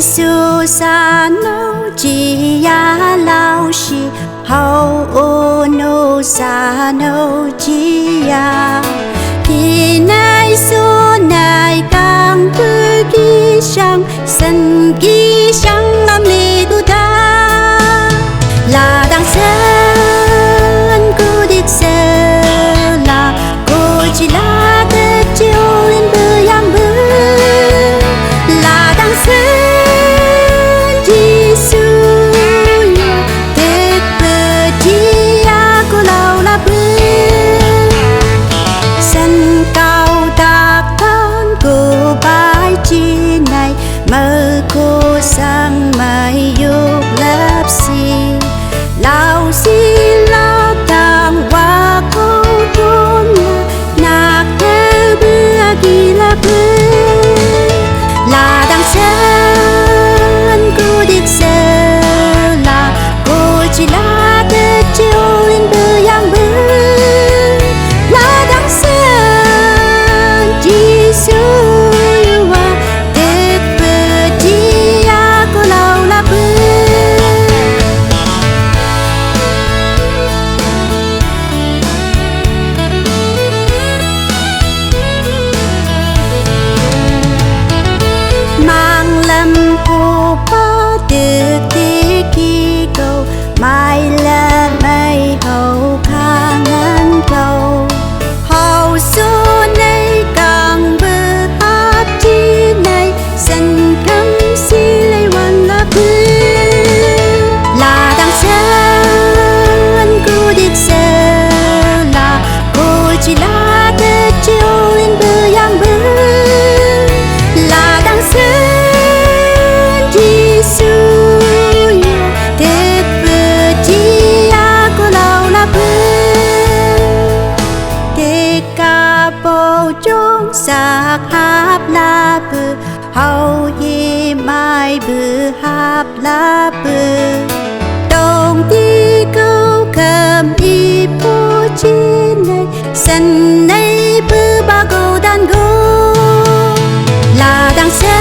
Giêsu sa nô chi ya lao shi hậu ô nô sa nô chi ya thì nay số này càng cứ ghi sang sân ghi sang âm lì tu ta là đang sân cô đi sơ là cô chỉ là tết chiều lên bờ yam bờ là đang sân mơ cô sang mai dục lấp xì lao xì lao tàng qua câu trốn nạc theo bữa kỳ là bữa là đang sân cô đi sơ là cô chỉ là tết chiều lên bờ giang bờ là đang sân Giêsu mai là mây hậu khang ngân cầu hậu số này càng bờ hát chi này dần cấm si lấyวันละพื้là đang sân cô đi sơ là cô chỉ là tết chiều lên bờ giang bờ là đang sân Giêsu sạc háp la bờ hậu hi mai bờ háp la bờ đồng đi câu cầm y bố chi này sân này bờ ba câu đàn gô là đang xem